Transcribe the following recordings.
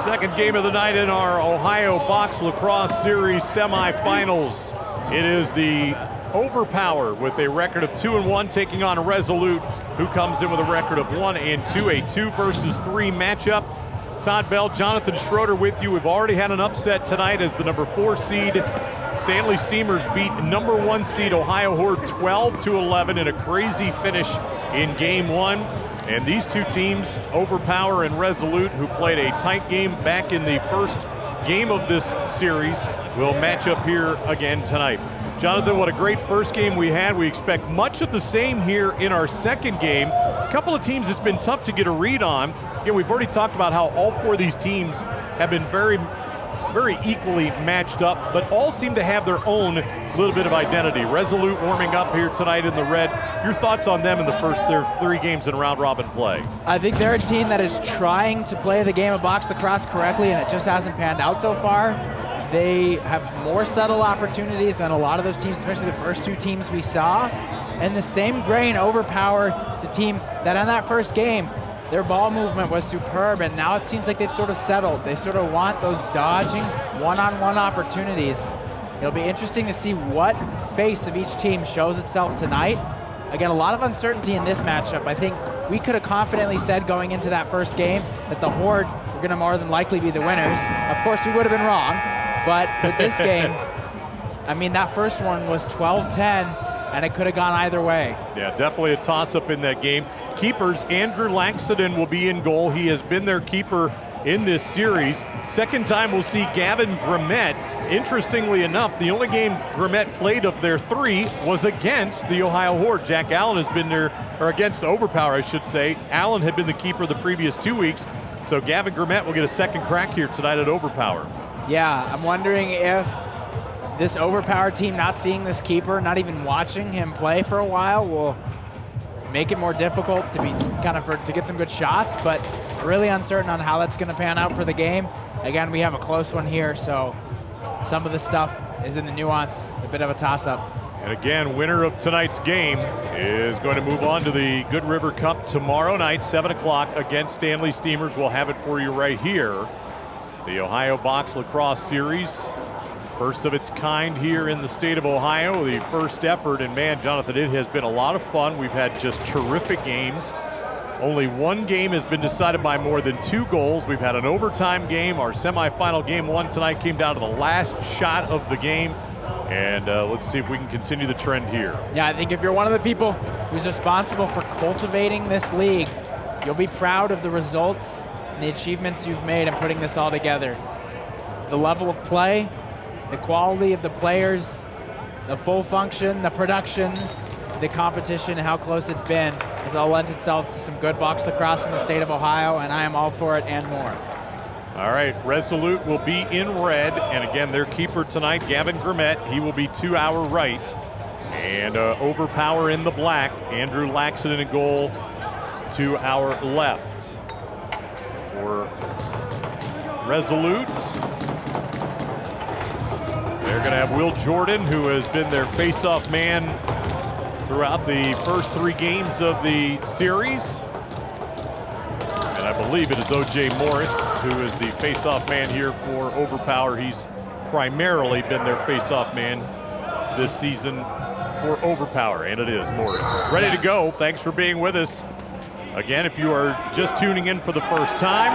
Second game of the night in our Ohio Box Lacrosse Series semifinals. It is the OVRPWR with a record of 2-1 taking on Resolute, who comes in with a record of 1-2, a 2 versus 3 matchup. Todd Bell, Jonathan Schroeder with you. We've already had an upset tonight as the number 4 seed Stanley Steamers beat number 1 seed Ohio Horde 12-11 in a crazy finish in game 1. And these two teams, OVRPWR and Resolute, who played a tight game back in the first game of this series, will match up here again tonight. Jonathan, what a great first game we had. We expect much of the same here in our second game. A couple of teams it's been tough to get a read on. Again, we've already talked about how all 4 of these teams have been very equally matched up, but all seem to have their own little bit of identity. Resolute warming up here tonight in the red. Your thoughts on them in their 3 games in round robin play? I think they're a team that is trying to play the game of box lacrosse correctly, and it just hasn't panned out so far. They have more subtle opportunities than a lot of those teams, especially the first 2 teams we saw. And the same grain, OVRPWR is a team that on that first game, their ball movement was superb, and now it seems like they've sort of settled. They sort of want those dodging one-on-one opportunities. It'll be interesting to see what face of each team shows itself tonight. Again, a lot of uncertainty in this matchup. I think we could have confidently said going into that first game that the Horde were going to more than likely be the winners. Of course, we would have been wrong, but with this game, I mean, that first one was 12-10, and it could have gone either way. Yeah, definitely a toss-up in that game. Keepers, Andrew Laxton will be in goal. He has been their keeper in this series. Second time we'll see Gavin Grimmett. Interestingly enough, the only game Grimmett played of their 3 was against the Ohio Horde. Jack Allen has been there, or against OVRPWR, I should say. Allen had been the keeper the previous 2 weeks, so Gavin Grimmett will get a second crack here tonight at OVRPWR. Yeah, I'm wondering if this OVRPWR team not seeing this keeper, not even watching him play for a while, will make it more difficult to be to get some good shots, but really uncertain on how that's going to pan out for the game. Again, we have a close one here, so some of the stuff is in the nuance, a bit of a toss-up. And again, winner of tonight's game is going to move on to the Good River Cup tomorrow night, 7 o'clock against Stanley Steamers. We'll have it for you right here. The Ohio Box Lacrosse Series, first of its kind here in the state of Ohio, the first effort, and man, Jonathan, it has been a lot of fun. We've had just terrific games. Only 1 game has been decided by more than 2 goals. We've had an overtime game. Our semifinal game 1 tonight came down to the last shot of the game, and let's see if we can continue the trend here. Yeah, I think if you're one of the people who's responsible for cultivating this league, you'll be proud of the results and the achievements you've made in putting this all together. The level of play, the quality of the players, the full function, the production, the competition, how close it's been, has all lent itself to some good box lacrosse in the state of Ohio, and I am all for it and more. All right, Resolute will be in red, and again, their keeper tonight, Gavin Grimmett, he will be to our right. And OVRPWR in the black, Andrew Laxton in goal to our left. For Resolute, they're going to have Will Jordan, who has been their face-off man throughout the first 3 games of the series. And I believe it is O.J. Morris, who is the face-off man here for OVRPWR. He's primarily been their face-off man this season for OVRPWR, and it is Morris. Ready to go. Thanks for being with us. Again, if you are just tuning in for the first time,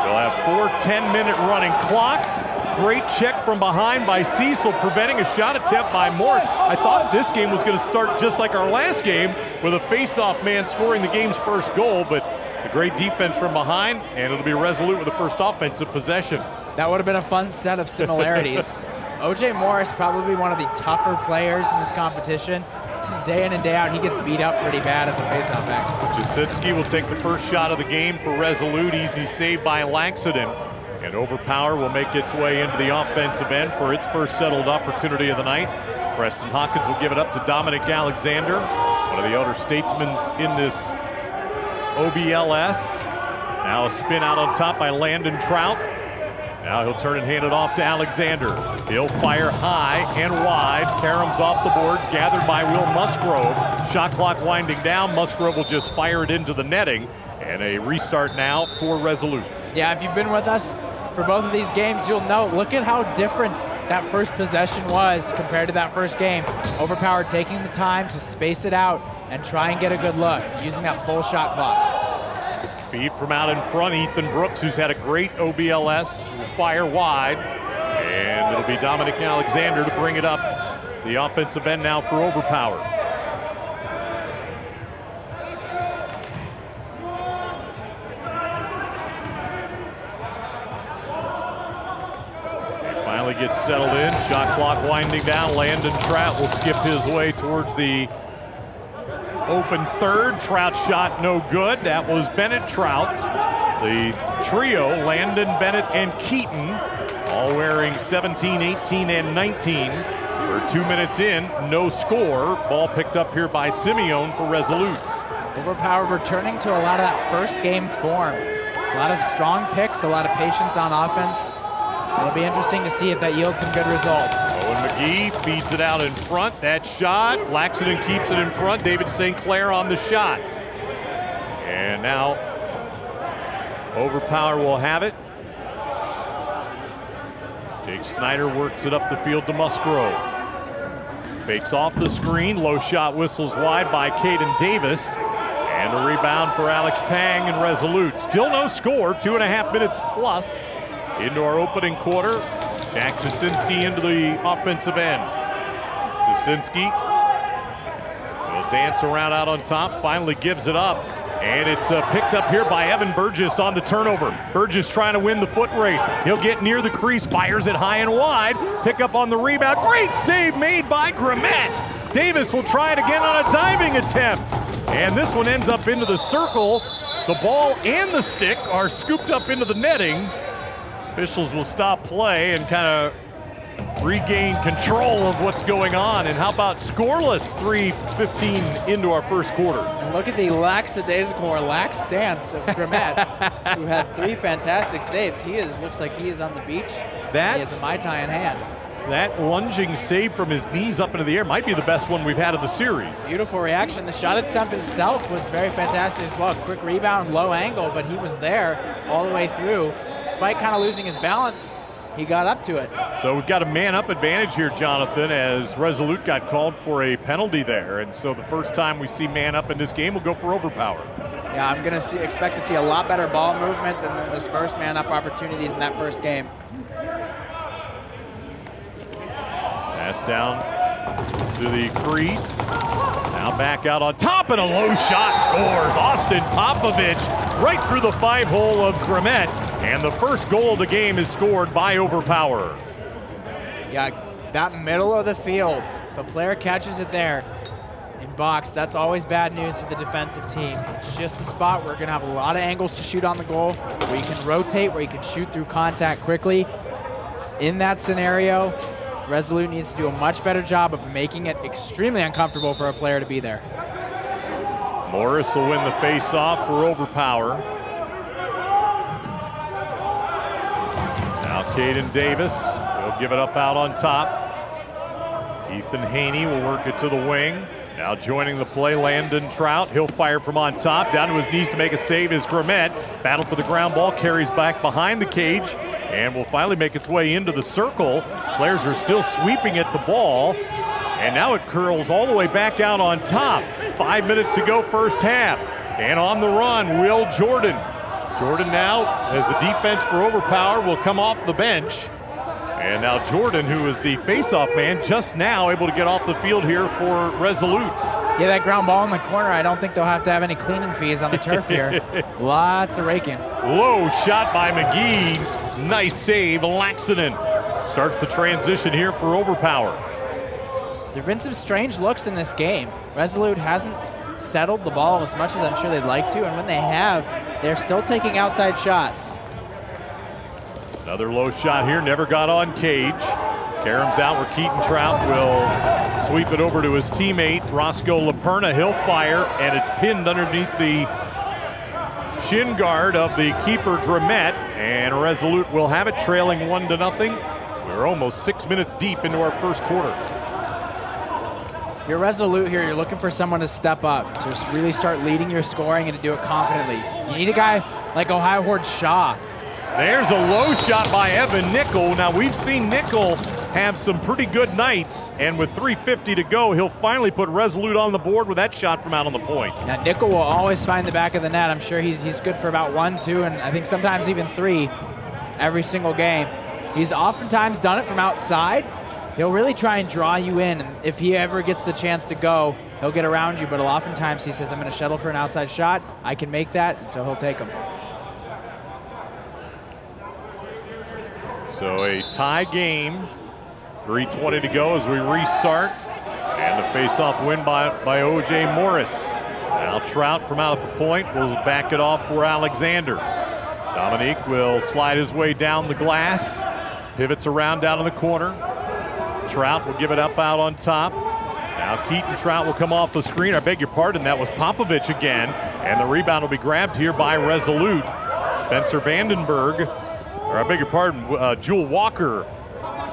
we'll have 4 10-minute running clocks. Great check from behind by Cecil, preventing a shot attempt by Morris. I thought this game was going to start just like our last game, with a face-off man scoring the game's first goal, but a great defense from behind, and it'll be Resolute with the first offensive possession. That would have been a fun set of similarities. O.J. Morris, probably one of the tougher players in this competition. Day in and day out, he gets beat up pretty bad at the face-off X. Jasitsky will take the first shot of the game for Resolute. Easy save by Laxton. And OVRPWR will make its way into the offensive end for its first settled opportunity of the night. Preston Hawkins will give it up to Dominic Alexander, one of the elder statesmen in this OBLS. Now a spin out on top by Landon Trout. Now he'll turn and hand it off to Alexander. He'll fire high and wide. Karam's off the boards, gathered by Will Musgrove. Shot clock winding down. Musgrove will just fire it into the netting. And a restart now for Resolute. Yeah, if you've been with us for both of these games, you'll note, look at how different that first possession was compared to that first game. Overpower taking the time to space it out and try and get a good look, using that full shot clock. Feed from out in front, Ethan Brooks, who's had a great OBLS, will fire wide. And it'll be Dominic Alexander to bring it up. The offensive end now for Overpower. He finally gets settled in. Shot clock winding down. Landon Trout will skip his way towards the open third. Trout shot no good. That was Bennett Trout. The trio, Landon, Bennett, and Keaton, all wearing 17, 18, and 19. We're 2 minutes in, no score. Ball picked up here by Simeone for Resolute. Overpower returning to a lot of that first game form. A lot of strong picks, a lot of patience on offense. It'll be interesting to see if that yields some good results. Owen McGee feeds it out in front. That shot, Laxton keeps it in front. David St. Clair on the shot. And now Overpower will have it. Jake Snyder works it up the field to Musgrove. Fakes off the screen, low shot whistles wide by Caden Davis. And a rebound for Alex Pang and Resolute. Still no score, 2.5 minutes plus into our opening quarter. Jack Jasinski into the offensive end. Jasinski will dance around out on top, finally gives it up. And it's picked up here by Evan Burgess on the turnover. Burgess trying to win the foot race. He'll get near the crease, fires it high and wide. Pick up on the rebound. Great save made by Grimmett. Davis will try it again on a diving attempt. And this one ends up into the circle. The ball and the stick are scooped up into the netting. Officials will stop play and kind of regain control of what's going on. And how about scoreless 3:15 into our first quarter? And look at the lax stance of Grimmett, who had 3 fantastic saves. Looks like he is on the beach. He has a Mai Tai in hand. That lunging save from his knees up into the air might be the best one we've had of the series. Beautiful reaction. The shot attempt itself was very fantastic as well. Quick rebound, low angle, but he was there all the way through. Despite kind of losing his balance, he got up to it. So we've got a man-up advantage here, Jonathan, as Resolute got called for a penalty there. And so the first time we see man-up in this game, we'll go for Overpower. Yeah, I'm going to expect to see a lot better ball movement than those first man-up opportunities in that first game. Pass down to the crease. Now back out on top, and a low shot scores. Austin Popovich right through the 5-hole of Grimmett. And the first goal of the game is scored by Overpower. Yeah, that middle of the field, if a player catches it there in box, that's always bad news for the defensive team. It's just a spot where we're gonna have a lot of angles to shoot on the goal, where you can rotate, where you can shoot through contact quickly. In that scenario, Resolute needs to do a much better job of making it extremely uncomfortable for a player to be there. Morris will win the face-off for Overpower. Now Caden Davis will give it up out on top. Ethan Haney will work it to the wing. Now joining the play, Landon Trout. He'll fire from on top. Down to his knees to make a save is Grimmett. Battle for the ground ball, carries back behind the cage, and will finally make its way into the circle. Players are still sweeping at the ball, and now it curls all the way back out on top. 5 minutes to go first half. And on the run, Will Jordan. Jordan now, as the defense for Overpower, will come off the bench. And now Jordan, who is the face-off man, just now able to get off the field here for Resolute. Yeah, that ground ball in the corner, I don't think they'll have to have any cleaning fees on the turf here. Lots of raking. Low shot by McGee. Nice save, Laxton starts the transition here for Overpower. There have been some strange looks in this game. Resolute hasn't settled the ball as much as I'm sure they'd like to, and when they have, they're still taking outside shots. Another low shot here, never got on cage. Karam's out where Keaton Trout will sweep it over to his teammate, Roscoe Laperna. He'll fire, and it's pinned underneath the shin guard of the keeper, Grimmett, and Resolute will have it, trailing 1-0. We're almost 6 minutes deep into our first quarter. If you're Resolute here, you're looking for someone to step up, to just really start leading your scoring and to do it confidently. You need a guy like Ohio Horde Shaw, There's a low shot by Evan Nickel. Now, we've seen Nickel have some pretty good nights, and with 3:50 to go, he'll finally put Resolute on the board with that shot from out on the point. Now, Nickel will always find the back of the net. I'm sure he's good for about 1, 2, and I think sometimes even 3 every single game. He's oftentimes done it from outside. He'll really try and draw you in, and if he ever gets the chance to go, he'll get around you, but oftentimes he says, I'm going to shuttle for an outside shot. I can make that, and so he'll take him. So a tie game, 3:20 to go as we restart. And a face-off win by O.J. Morris. Now Trout from out at the point will back it off for Alexander. Dominique will slide his way down the glass. Pivots around down in the corner. Trout will give it up out on top. Now Keaton Trout will come off the screen. I beg your pardon, that was Popovich again. And the rebound will be grabbed here by Resolute. Spencer Vandenberg, or I beg your pardon, Jewel Walker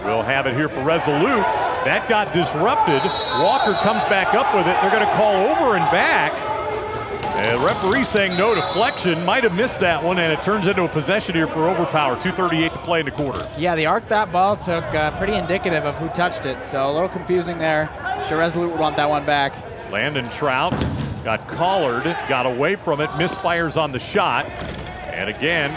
will have it here for Resolute. That got disrupted. Walker comes back up with it. They're going to call over and back. And the referee saying no deflection. Might have missed that one, and it turns into a possession here for Overpower. 2:38 to play in the quarter. Yeah, the arc that ball took pretty indicative of who touched it, so a little confusing there. I'm sure Resolute would want that one back. Landon Trout got collared, got away from it, misfires on the shot. And again,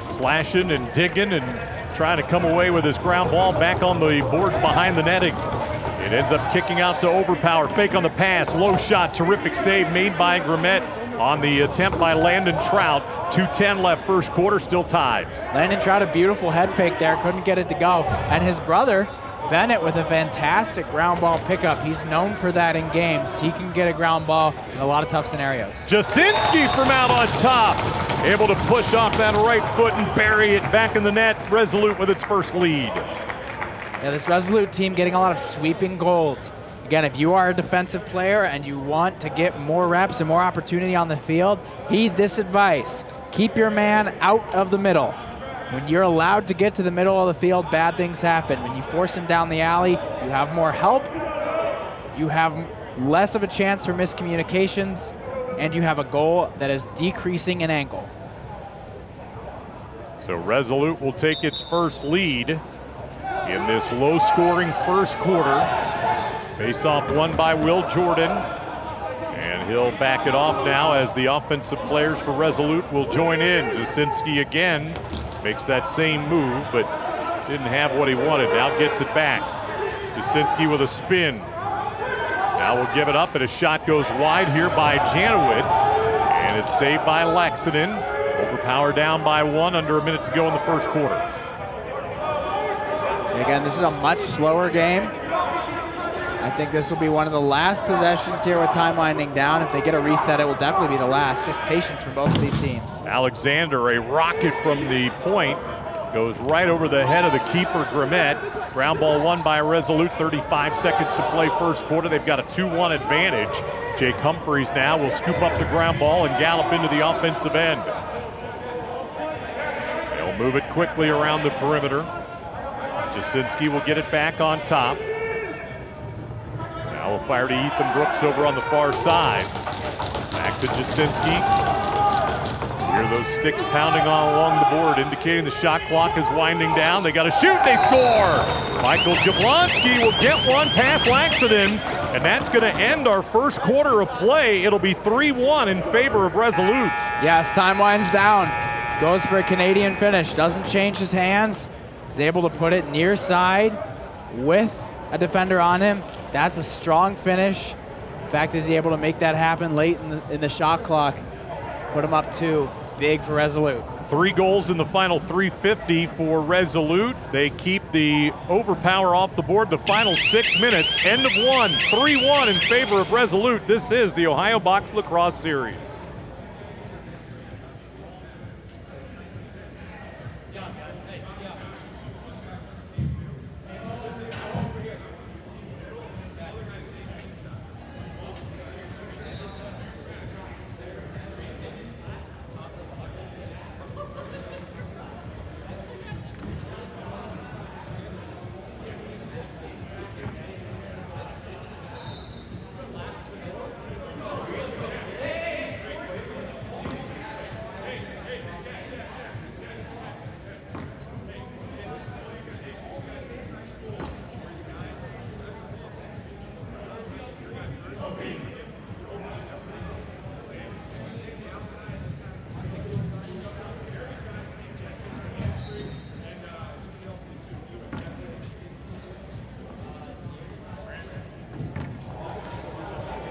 slashing and digging and trying to come away with his ground ball back on the boards behind the netting. It ends up kicking out to Overpower. Fake on the pass, low shot, terrific save made by Grimmett on the attempt by Landon Trout. 2:10 left first quarter, still tied. Landon Trout, a beautiful head fake there, couldn't get it to go. And his brother, Bennett, with a fantastic ground ball pickup. He's known for that in games. He can get a ground ball in a lot of tough scenarios. Jasinski from out on top, able to push off that right foot and bury it back in the net. Resolute with its first lead. Yeah, this Resolute team getting a lot of sweeping goals. Again, if you are a defensive player and you want to get more reps and more opportunity on the field, heed this advice. Keep your man out of the middle. When you're allowed to get to the middle of the field, bad things happen. When you force him down the alley, you have more help, you have less of a chance for miscommunications, and you have a goal that is decreasing in angle. So Resolute will take its first lead in this low-scoring first quarter. Face-off won by Will Jordan. And he'll back it off now as the offensive players for Resolute will join in. Jasinski again makes that same move, but didn't have what he wanted. Now gets it back. Jasinski with a spin. Now will give it up, and a shot goes wide here by Janowitz. And it's saved by Laxinen. Overpower down by 1, under a minute to go in the first quarter. Again, this is a much slower game. I think this will be one of the last possessions here with time winding down. If they get a reset, it will definitely be the last. Just patience for both of these teams. Alexander, a rocket from the point, goes right over the head of the keeper, Grimmett. Ground ball won by Resolute, 35 seconds to play first quarter. They've got a 2-1 advantage. Jake Humphreys now will scoop up the ground ball and gallop into the offensive end. They'll move it quickly around the perimeter. Jasinski will get it back on top. Now we'll fire to Ethan Brooks over on the far side. Back to Jasinski. Hear those sticks pounding all along the board, indicating the shot clock is winding down. They got to shoot, they score! Michael Jablonski will get one past Laxinen, and that's going to end our first quarter of play. It'll be 3-1 in favor of Resolute. Yes, time winds down. Goes for a Canadian finish, doesn't change his hands. He's able to put it near side with a defender on him. That's a strong finish. In fact, is he able to make that happen late in the shot clock? Put him up 2. Big for Resolute. 3 goals in the final 3:50 for Resolute. They keep the Overpower off the board the final 6 minutes. End of 1, 3-1 in favor of Resolute. This is the Ohio Box Lacrosse Series.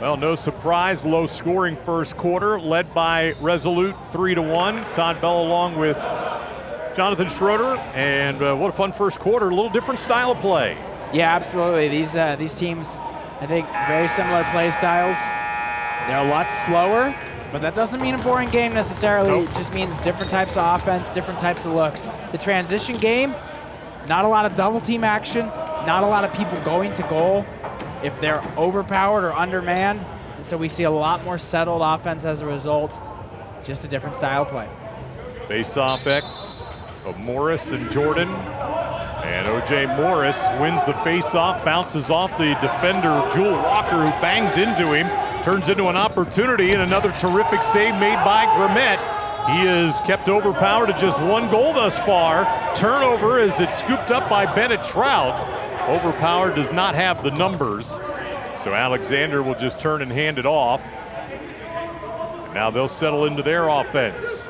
Well, no surprise, low scoring first quarter, led by Resolute 3-1. Todd Bell along with Jonathan Schroeder, and what a fun first quarter. A little different style of play. Yeah, absolutely. These teams, I think, very similar play styles. They're a lot slower, but that doesn't mean a boring game necessarily. Nope. It just means different types of offense, different types of looks. The transition game, not a lot of double team action, not a lot of people going to goal if they're overpowered or undermanned. And so we see a lot more settled offense as a result. Just a different style of play. Face-off X of Morris and Jordan. And O.J. Morris wins the face-off, bounces off the defender, Jewel Walker, who bangs into him, turns into an opportunity, and another terrific save made by Grimmett. He is kept overpowered to just one goal thus far. Turnover as it's scooped up by Bennett Trout. Overpowered does not have the numbers, so Alexander will just turn and hand it off. And now they'll settle into their offense.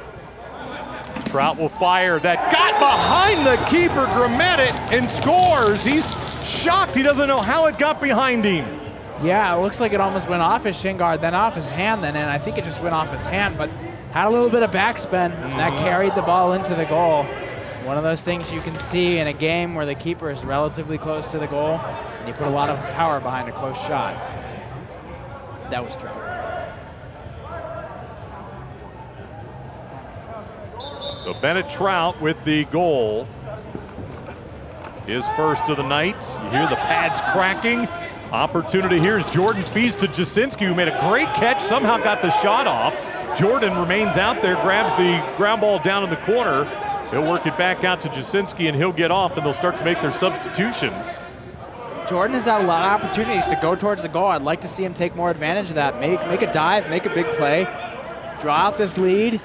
Trout will fire. That got behind the keeper, Grimmett, and scores. He's shocked. He doesn't know how it got behind him. Yeah, it looks like it almost went off his shin guard, then off his hand, and I think it just went off his hand, but had a little bit of backspin. That carried the ball into the goal. One of those things you can see in a game where the keeper is relatively close to the goal, and you put a lot of power behind a close shot. That was Trout. So Bennett Trout with the goal. His first of the night. You hear the pads cracking. Opportunity here is Jordan feeds to Jasinski, who made a great catch, somehow got the shot off. Jordan remains out there, grabs the ground ball down in the corner. He'll work it back out to Jasinski, and he'll get off, and they'll start to make their substitutions. Jordan has had a lot of opportunities to go towards the goal. I'd like to see him take more advantage of that. Make a dive, make a big play, draw out this lead.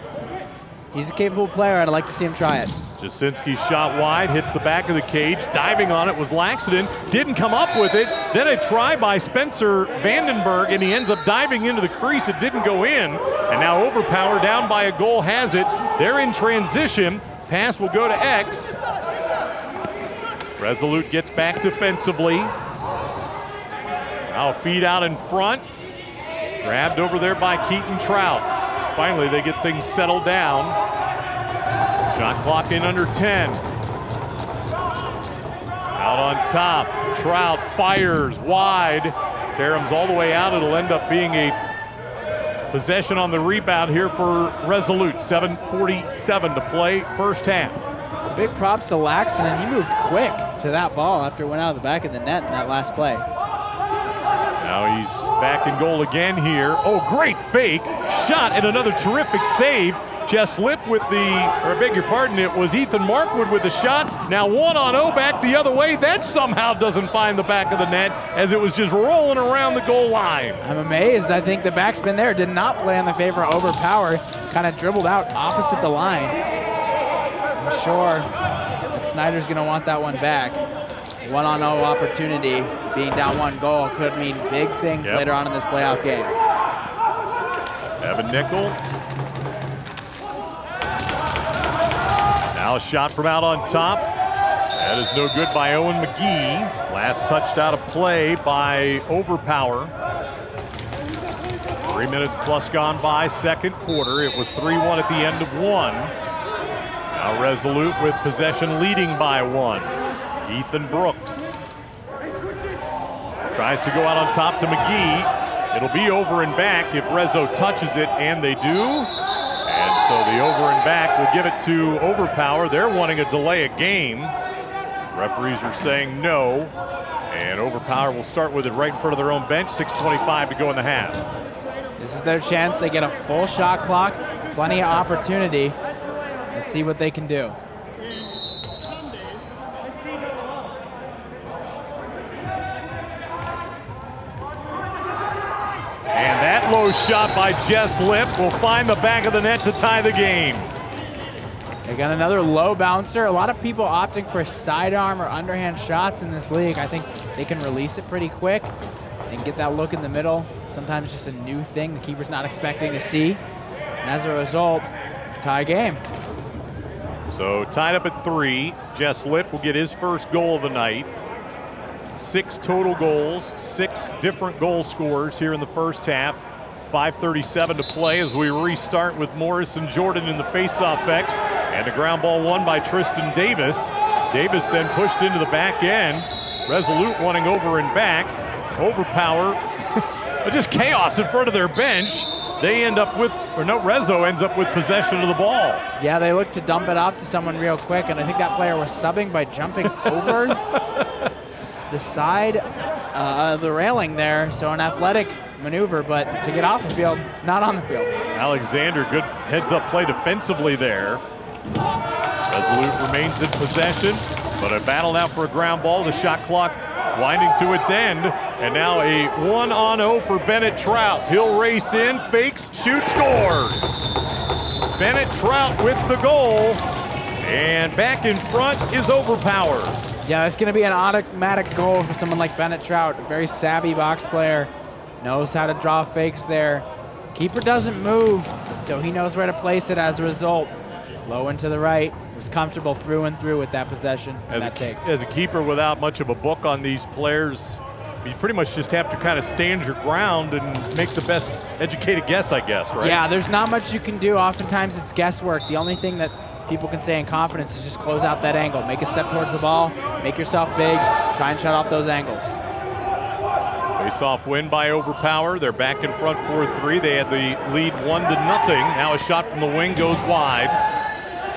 He's a capable player. I'd like to see him try it. Jasinski's shot wide, hits the back of the cage. Diving on it was Laxton. Didn't come up with it. Then a try by Spencer Vandenberg, and he ends up diving into the crease. It didn't go in. And now Overpower down by a goal has it. They're in transition. Pass will go to X. Resolute gets back defensively. Now feed out in front. Grabbed over there by Keaton Trout. Finally, they get things settled down. Shot clock in under 10. Out on top, Trout fires wide. Karams all the way out. It'll end up being a possession on the rebound here for Resolute. 7:47 to play, first half. Big props to Laxton, and he moved quick to that ball after it went out of the back of the net in that last play. Now he's back in goal again here. Oh, great fake. Shot and another terrific save. Jess Lip with the, or I beg your pardon, it was Ethan Markwood with the shot. Now one on O back the other way. That somehow doesn't find the back of the net as it was just rolling around the goal line. I'm amazed. I think the backspin there did not play in the favor of Overpower. Kind of dribbled out opposite the line. I'm sure that Snyder's going to want that one back. 1-on-0 opportunity, being down one goal could mean big things later on in this playoff game. Evan Nickel. Now a shot from out on top. That is no good by Owen McGee. Last touched out of play by Overpower. 3 minutes plus gone by, second quarter. It was 3-1 at the end of one. Now Resolute with possession leading by one. Ethan Brooks tries to go out on top to McGee. It'll be over and back if Rezo touches it, and they do. And so the over and back will give it to Overpower. They're wanting a delay of game. Referees are saying no. And Overpower will start with it right in front of their own bench. 6:25 to go in the half. This is their chance. They get a full shot clock, plenty of opportunity. Let's see what they can do. And that low shot by Jess Lip will find the back of the net to tie the game. They got another low bouncer. A lot of people opting for sidearm or underhand shots in this league. I think they can release it pretty quick and get that look in the middle. Sometimes just a new thing the keeper's not expecting to see. And as a result, tie game. So tied up at 3. Jess Lip will get his first goal of the night. 6 total goals, 6 different goal scorers here in the first half. 5:37 to play as we restart with Morris and Jordan in the faceoff X, and a ground ball won by Tristan Davis. Davis then pushed into the back end. Resolute wanting over and back. Overpower. Just chaos in front of their bench. They end up with, or no, Rezo ends up with possession of the ball. Yeah, they look to dump it off to someone real quick, and I think that player was subbing by jumping over the side of the railing there. So an athletic maneuver, but to get off the field, not on the field. Alexander, good heads-up play defensively there. Resolute remains in possession, but a battle now for a ground ball. The shot clock winding to its end, and now a 1-on-0 for Bennett Trout. He'll race in, fakes, shoots, scores. Bennett Trout with the goal, and back in front is Overpower. Yeah, it's going to be an automatic goal for someone like Bennett Trout, a very savvy box player, knows how to draw fakes there. Keeper doesn't move, so he knows where to place it as a result. Low and to the right, was comfortable through and through with that possession and that take. As a keeper without much of a book on these players, you pretty much just have to kind of stand your ground and make the best educated guess, I guess, right? Yeah, there's not much you can do. Oftentimes it's guesswork. The only thing that people can say in confidence is just close out that angle. Make a step towards the ball, make yourself big, try and shut off those angles. Face-off win by Overpower. They're back in front 4-3. They had the lead 1-0. Now a shot from the wing goes wide.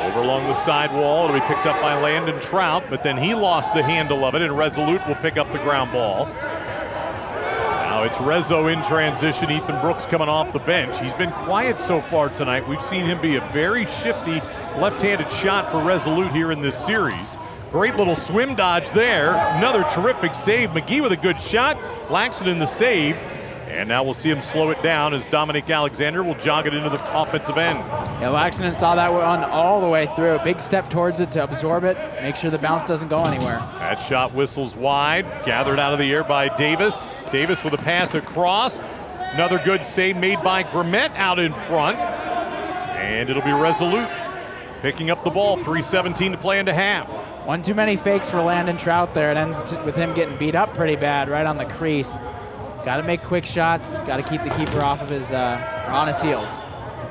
Over along the sidewall, it'll be picked up by Landon Trout, but then he lost the handle of it, and Resolute will pick up the ground ball. Now it's Rezo in transition. Ethan Brooks coming off the bench. He's been quiet so far tonight. We've seen him be a very shifty left-handed shot for Resolute here in this series. Great little swim dodge there. Another terrific save. McGee with a good shot. Laxton in the save. And now we'll see him slow it down as Dominic Alexander will jog it into the offensive end. Yeah, Laxton saw that one all the way through. Big step towards it to absorb it, make sure the bounce doesn't go anywhere. That shot whistles wide, gathered out of the air by Davis. Davis with a pass across. Another good save made by Grimmett out in front. And it'll be Resolute picking up the ball. 3:17 to play into half. One too many fakes for Landon Trout there. It ends with him getting beat up pretty bad right on the crease. Got to make quick shots. Got to keep the keeper off of his, on his heels.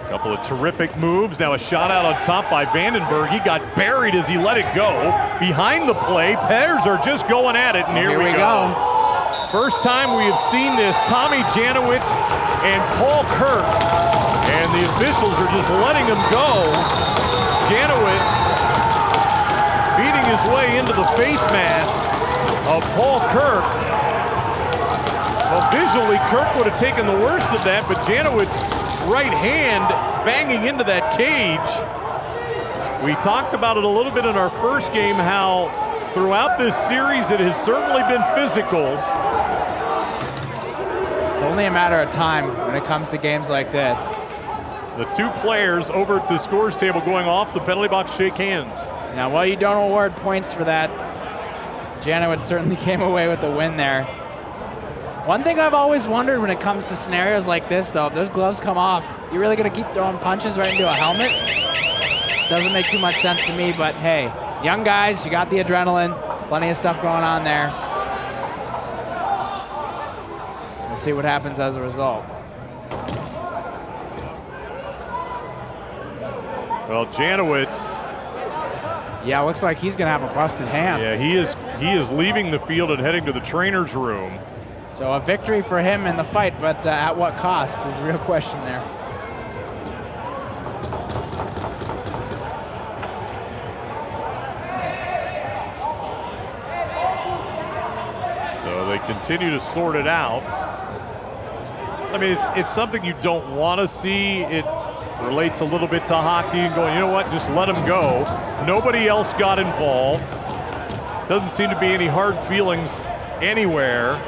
A couple of terrific moves. Now a shot out on top by Vandenberg. He got buried as he let it go. Behind the play, pairs are just going at it, and here we go. First time we have seen this, Tommy Janowitz and Paul Kirk, and the officials are just letting him go. Janowitz beating his way into the face mask of Paul Kirk. Well, visually, Kirk would have taken the worst of that, but Janowitz's right hand banging into that cage. We talked about it a little bit in our first game, how throughout this series it has certainly been physical. It's only a matter of time when it comes to games like this. The two players over at the scores table going off the penalty box shake hands. Now, while you don't award points for that, Janowitz certainly came away with the win there. One thing I've always wondered when it comes to scenarios like this, though, if those gloves come off, you're really going to keep throwing punches right into a helmet? Doesn't make too much sense to me, but hey, young guys, you got the adrenaline, plenty of stuff going on there. We'll see what happens as a result. Well, Janowitz. Yeah, looks like he's going to have a busted hand. Yeah, he is leaving the field and heading to the trainer's room. So a victory for him in the fight, but at what cost is the real question there. So they continue to sort it out. I mean, it's something you don't want to see. It relates a little bit to hockey and going, you know what, just let him go. Nobody else got involved. Doesn't seem to be any hard feelings anywhere.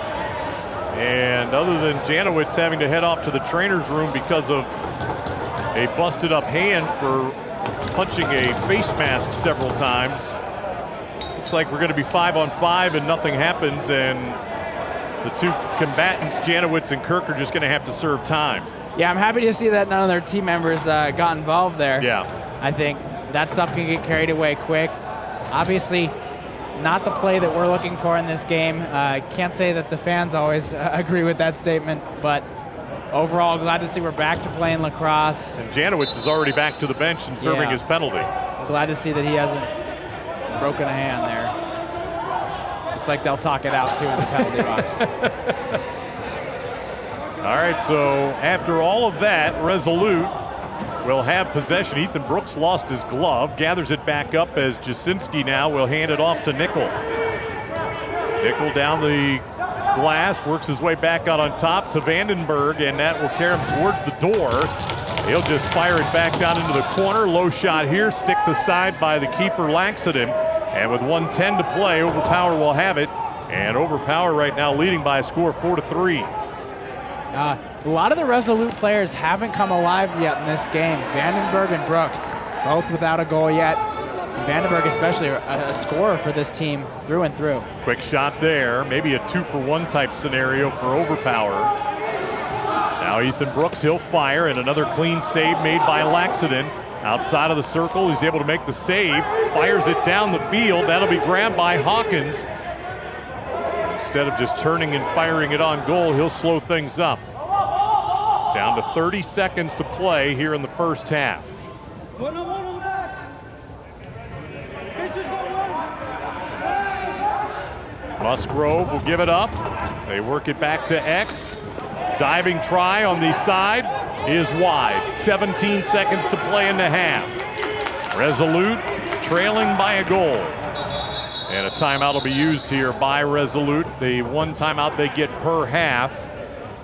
And other than Janowitz having to head off to the trainer's room because of a busted up hand for punching a face mask several times. Looks like we're going to be 5-on-5 and nothing happens, and the two combatants, Janowitz and Kirk, are just going to have to serve time. Yeah, I'm happy to see that none of their team members got involved there. Yeah. I think that stuff can get carried away quick. Obviously, not the play that we're looking for in this game. Can't say that the fans always agree with that statement, but overall, glad to see we're back to playing lacrosse. And Janowicz is already back to the bench and serving his penalty. Glad to see that he hasn't broken a hand there. Looks like they'll talk it out too in the penalty box. All right, so after all of that, Resolute will have possession. Ethan Brooks lost his glove, gathers it back up as Jasinski now will hand it off to Nickel. Nickel down the glass, works his way back out on top to Vandenberg, and that will carry him towards the door. He'll just fire it back down into the corner. Low shot here, sticked aside by the keeper Laxton. And with 1:10 to play, Overpower will have it. And Overpower right now leading by a score of 4-3. A lot of the Resolute players haven't come alive yet in this game. Vandenberg and Brooks, both without a goal yet. And Vandenberg especially a scorer for this team through and through. Quick shot there, maybe a 2-for-1 type scenario for Overpower. Now Ethan Brooks, he'll fire, and another clean save made by Laxton. Outside of the circle, he's able to make the save, fires it down the field. That'll be grabbed by Hawkins. Instead of just turning and firing it on goal, he'll slow things up. Down to 30 seconds to play here in the first half. Musgrove will give it up. They work it back to X. Diving try on the side is wide. 17 seconds to play in the half. Resolute trailing by a goal. And a timeout will be used here by Resolute. The one timeout they get per half.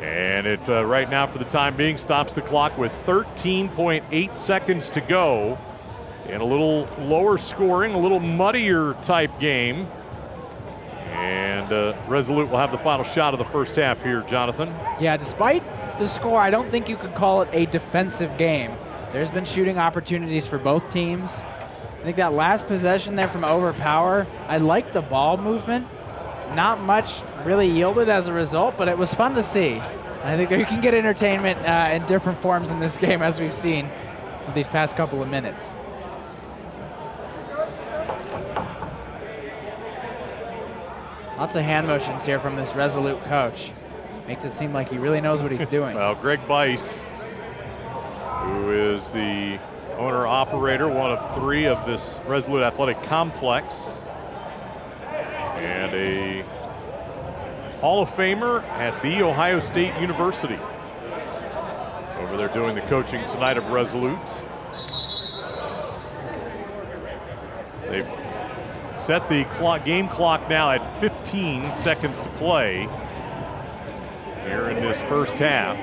And it right now for the time being stops the clock with 13.8 seconds to go. And a little lower scoring, a little muddier type game. And Resolute will have the final shot of the first half here, Jonathan. Yeah, despite the score, I don't think you could call it a defensive game. There's been shooting opportunities for both teams. I think that last possession there from Overpower, I liked the ball movement. Not much really yielded as a result, but it was fun to see. And I think you can get entertainment in different forms in this game, as we've seen with these past couple of minutes. Lots of hand motions here from this Resolute coach. Makes it seem like he really knows what he's doing. Well, Greg Bice, who is the owner-operator, one of 3 of this Resolute Athletic Complex, and a Hall of Famer at The Ohio State University. Over there doing the coaching tonight of Resolute. They've set the game clock now at 15 seconds to play here in this first half.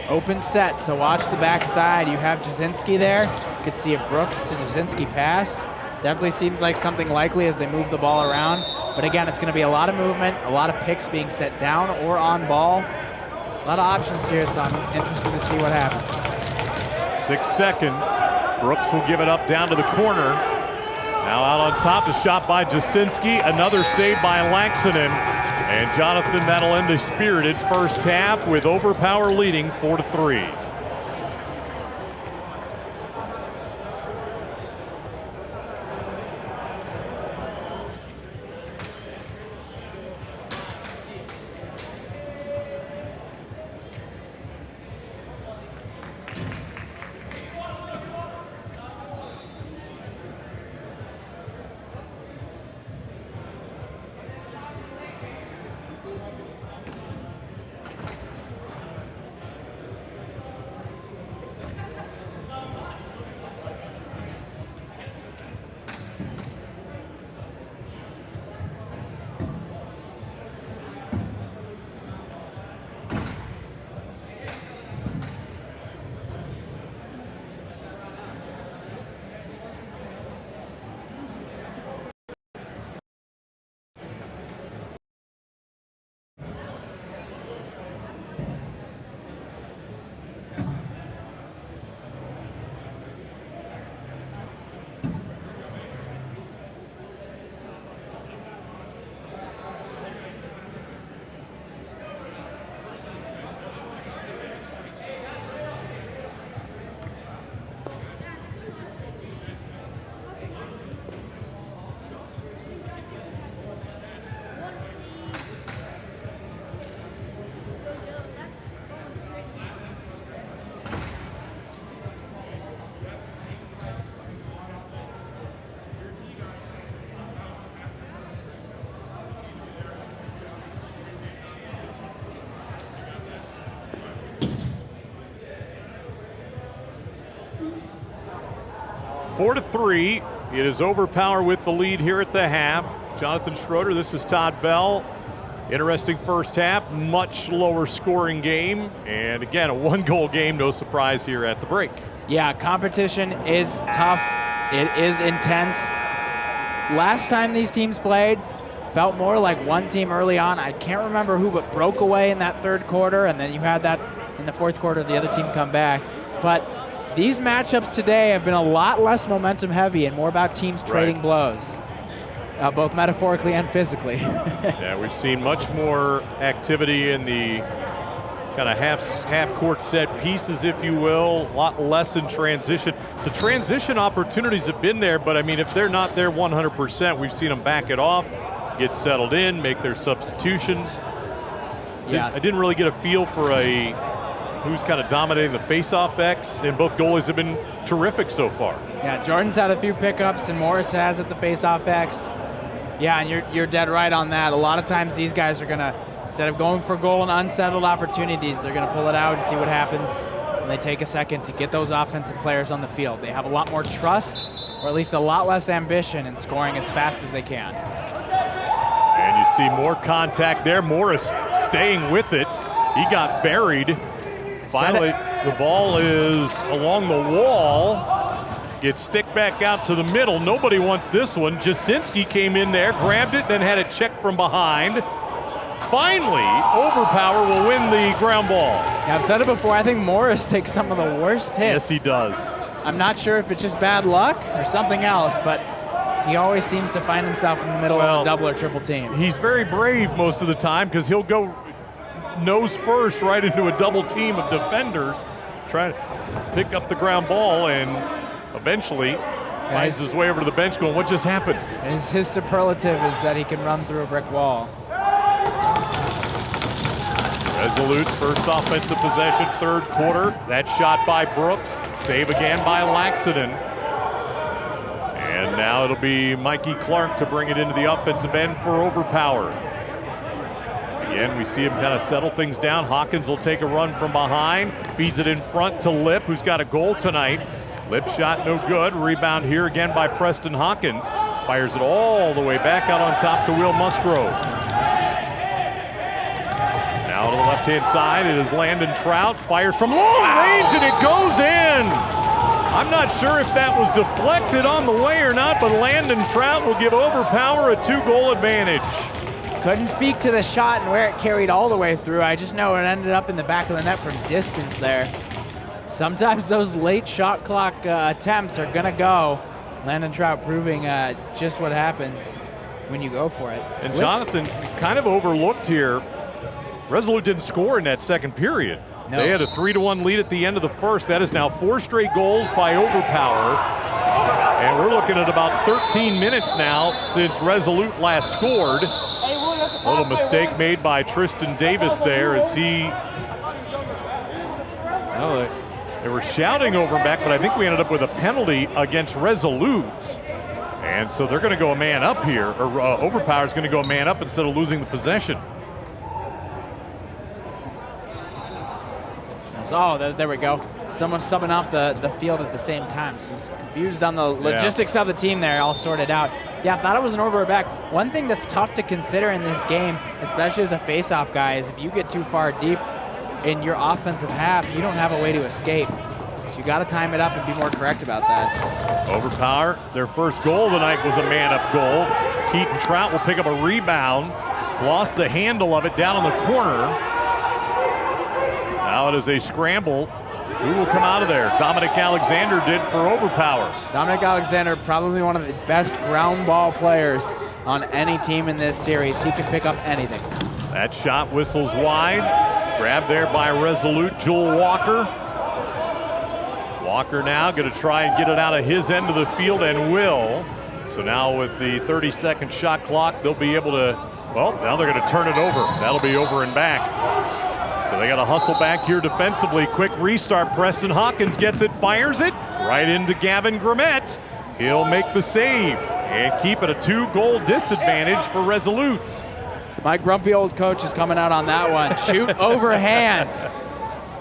Open set, so watch the backside. You have Jasinski there. You could see a Brooks to Jasinski pass. Definitely seems like something likely as they move the ball around. But again, it's going to be a lot of movement, a lot of picks being set down or on ball. A lot of options here, so I'm interested to see what happens. 6 seconds. Brooks will give it up down to the corner. Now out on top, the shot by Jasinski. Another save by Laxton. And Jonathan, that'll end a spirited first half with Overpower leading 4-3. 4-3. It is Overpower with the lead here at the half. Jonathan Schroeder, this is Todd Bell. Interesting first half, much lower scoring game. And again, a 1-goal game, no surprise here at the break. Yeah, competition is tough. It is intense. Last time these teams played, felt more like one team early on. I can't remember who, but broke away in that third quarter, and then you had that in the fourth quarter, the other team come back. But these matchups today have been a lot less momentum heavy and more about teams trading blows, both metaphorically and physically. Yeah, we've seen much more activity in the kind of half-court set pieces, if you will, a lot less in transition. The transition opportunities have been there, but I mean, if they're not there 100%, we've seen them back it off, get settled in, make their substitutions. Yes. I didn't really get a feel for who's kind of dominating the face-off X, and both goalies have been terrific so far. Yeah, Jordan's had a few pickups, and Morris has at the face-off X. Yeah, and you're dead right on that. A lot of times these guys are going to, instead of going for goal and unsettled opportunities, they're going to pull it out and see what happens when they take a second to get those offensive players on the field. They have a lot more trust, or at least a lot less ambition in scoring as fast as they can. And you see more contact there. Morris staying with it. He got buried. Finally, the ball is along the wall. Gets stick back out to the middle. Nobody wants this one. Jasinski came in there, grabbed it, then had it checked from behind. Finally, Overpower will win the ground ball. Yeah, I've said it before, I think Morris takes some of the worst hits. Yes, he does. I'm not sure if it's just bad luck or something else, but he always seems to find himself in the middle of a double or triple team. He's very brave most of the time because he'll go nose first right into a double team of defenders, trying to pick up the ground ball, and eventually finds his way over to the bench going, what just happened? His superlative is that he can run through a brick wall. Resolute's first offensive possession, third quarter. That shot by Brooks, save again by Laxton. And now it'll be Mikey Clark to bring it into the offensive end for Overpower. Again, we see him kind of settle things down. Hawkins will take a run from behind, feeds it in front to Lip, who's got a goal tonight. Lip shot no good. Rebound here again by Preston Hawkins. Fires it all the way back out on top to Will Musgrove. Now to the left-hand side, it is Landon Trout. Fires from long range, and it goes in. I'm not sure if that was deflected on the way or not, but Landon Trout will give Overpower a 2-goal advantage. Couldn't speak to the shot and where it carried all the way through. I just know it ended up in the back of the net from distance there. Sometimes those late shot clock attempts are gonna go. Landon Trout proving just what happens when you go for it. And Jonathan kind of overlooked here. Resolute didn't score in that second period. No. They had a 3-1 lead at the end of the first. That is now 4 straight goals by Overpower. And we're looking at about 13 minutes now since Resolute last scored. A little mistake made by Tristan Davis there as he, they were shouting over him back, but I think we ended up with a penalty against Resolute. And so they're going to go a man up here, or Overpower's going to go a man up instead of losing the possession. Oh, there we go. Someone subbing off the field at the same time. So he's confused on the logistics of the team there, all sorted out. Yeah, I thought it was an over or back. One thing that's tough to consider in this game, especially as a face-off guy, is if you get too far deep in your offensive half, you don't have a way to escape. So you got to time it up and be more correct about that. Overpower, their first goal of the night was a man-up goal. Keaton Trout will pick up a rebound. Lost the handle of it down in the corner. Now it is a scramble. Who will come out of there? Dominic Alexander did for Overpower. Dominic Alexander, probably one of the best ground ball players on any team in this series. He can pick up anything. That shot whistles wide. Grabbed there by Resolute, Joel Walker. Walker now going to try and get it out of his end of the field, and will. So now with the 30-second shot clock, they'll be able to, well, now they're going to turn it over. That'll be over and back. So they got to hustle back here defensively. Quick restart. Preston Hawkins gets it, fires it right into Gavin Grimmett. He'll make the save and keep it a 2-goal disadvantage for Resolute. My grumpy old coach is coming out on that one. Shoot overhand.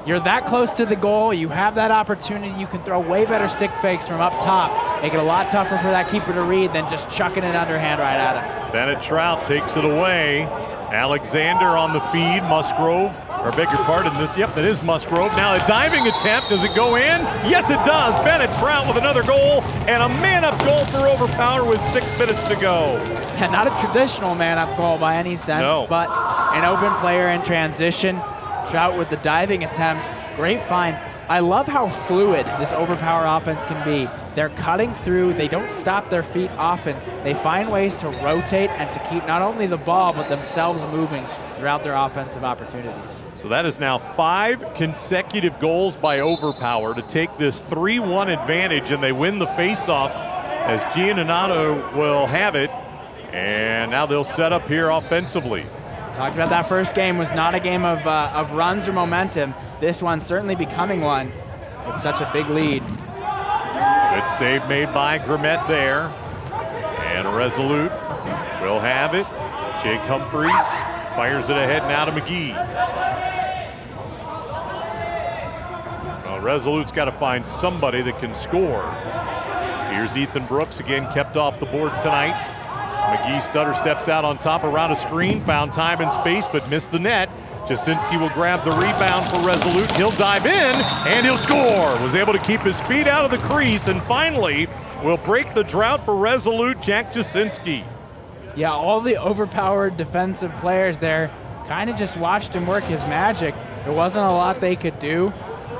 You're that close to the goal. You have that opportunity. You can throw way better stick fakes from up top. make it a lot tougher for that keeper to read than just chucking it underhand right at him. Bennett Trout takes it away. Alexander on the feed. Musgrove, or beg your pardon, that is Musgrove. Now a diving attempt, does it go in? Yes, it does. Bennett Trout with another goal, and a man-up goal for Overpower with 6 minutes to go. Yeah, not a traditional man-up goal by any sense, but an open player in transition. Trout with the diving attempt, great find. I love how fluid this Overpower offense can be. They're cutting through, they don't stop their feet often. They find ways to rotate and to keep not only the ball, but themselves moving throughout their offensive opportunities. So that is now 5 consecutive goals by Overpower to take this 3-1 advantage, and they win the faceoff as Gianninato will have it. And now they'll set up here offensively. Talked about that first game was not a game of runs or momentum. This one certainly becoming one with such a big lead. Good save made by Grimmett there. And Resolute will have it. Jake Humphreys fires it ahead now to McGee. Well, Resolute's got to find somebody that can score. Here's Ethan Brooks, again kept off the board tonight. McGee stutter steps out on top around a screen, found time and space, but missed the net. Jasinski will grab the rebound for Resolute. He'll dive in, and he'll score. Was able to keep his feet out of the crease, and finally will break the drought for Resolute, Jack Jasinski. Yeah, all the overpowered defensive players there kind of just watched him work his magic. There wasn't a lot they could do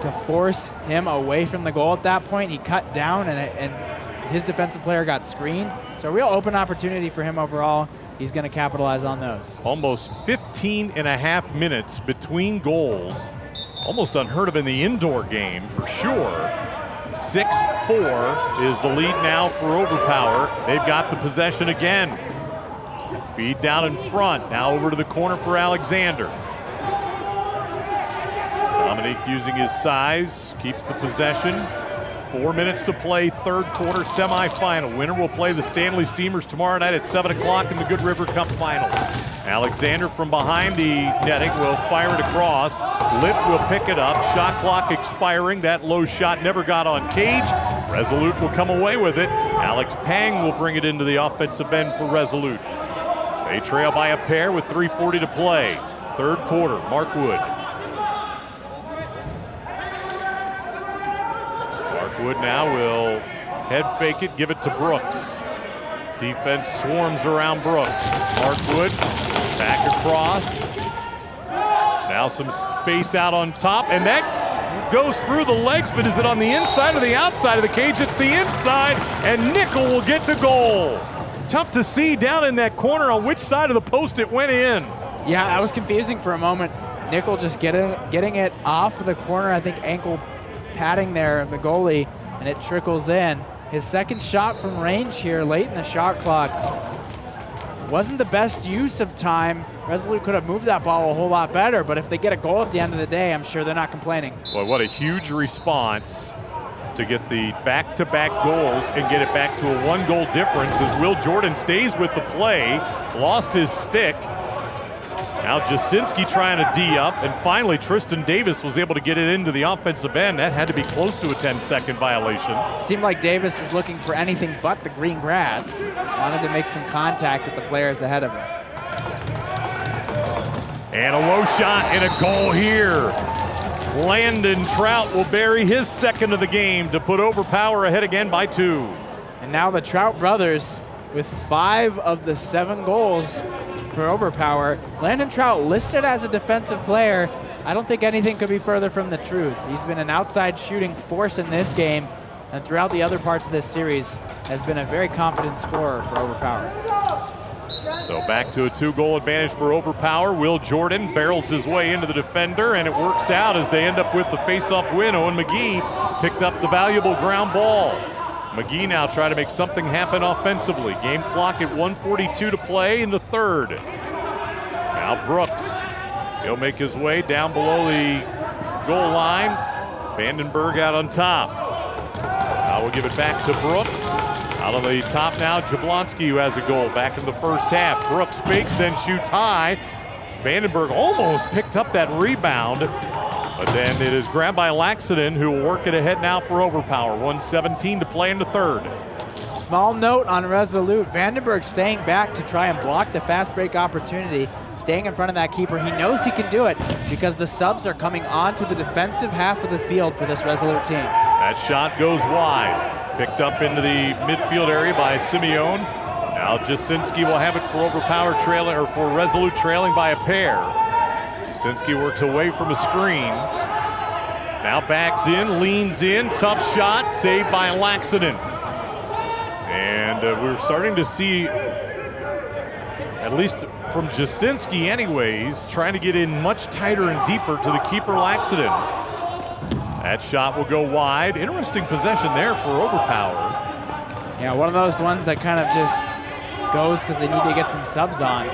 to force him away from the goal at that point. He cut down, and his defensive player got screened. So a real open opportunity for him overall. He's going to capitalize on those. Almost 15 and a half minutes between goals. Almost unheard of in the indoor game for sure. 6-4 is the lead now for Overpower. They've got the possession again. Feed down in front. Now over to the corner for Alexander. Dominique using his size, keeps the possession. 4 minutes to play, third quarter semifinal. Winner will play the Stanley Steamers tomorrow night at 7 o'clock in the Good River Cup final. Alexander from behind the netting will fire it across. Lip will pick it up. Shot clock expiring. That low shot never got on cage. Resolute will come away with it. Alex Pang will bring it into the offensive end for Resolute. They trail by a pair with 3:40 to play. Third quarter, Mark Wood. Wood now will head fake it, give it to Brooks. Defense swarms around Brooks. Mark Wood back across. Now some space out on top, and that goes through the legs, but is it on the inside or the outside of the cage? It's the inside, and Nickel will get the goal. Tough to see down in that corner on which side of the post it went in. Yeah, that was confusing for a moment. Nickel just getting it off of the corner, I think ankle padding there of the goalie, and it trickles in. His second shot from range here late in the shot clock wasn't the best use of time. Resolute could have moved that ball a whole lot better, but if they get a goal at the end of the day, I'm sure they're not complaining. Boy, what a huge response to get the back-to-back goals and get it back to a 1-goal difference as Will Jordan stays with the play, lost his stick. Now Jasinski trying to D up, and finally Tristan Davis was able to get it into the offensive end. That had to be close to a 10-second violation. It seemed like Davis was looking for anything but the green grass. Wanted to make some contact with the players ahead of him. And a low shot and a goal here. Landon Trout will bury his second of the game to put Overpower ahead again by 2. And now the Trout brothers with 5 of the 7 goals for Overpower. Landon Trout listed as a defensive player. I don't think anything could be further from the truth. He's been an outside shooting force in this game, and throughout the other parts of this series has been a very competent scorer for Overpower. So back to a 2-goal advantage for Overpower. Will Jordan barrels his way into the defender, and it works out as they end up with the face-off win. Owen McGee picked up the valuable ground ball. McGee now trying to make something happen offensively. Game clock at 1:42 to play in the third. Now Brooks. He'll make his way down below the goal line. Vandenberg out on top. Now we'll give it back to Brooks. Out of the top now, Jablonski, who has a goal back in the first half. Brooks fakes, then shoots high. Vandenberg almost picked up that rebound. But then it is grabbed by Laxton, who will work it ahead now for Overpower. 1:17 to play in the third. Small note on Resolute. Vandenberg staying back to try and block the fast break opportunity, staying in front of that keeper. He knows he can do it because the subs are coming onto the defensive half of the field for this Resolute team. That shot goes wide. Picked up into the midfield area by Simeone. Now Jasinski will have it for Overpower trailing, or for Resolute trailing by a pair. Jasinski works away from a screen. Now backs in, leans in, tough shot, saved by Laxton. And we're starting to see, at least from Jasinski anyways, trying to get in much tighter and deeper to the keeper Laxton. That shot will go wide. Interesting possession there for Overpower. Yeah, one of those ones that kind of just goes because they need to get some subs on.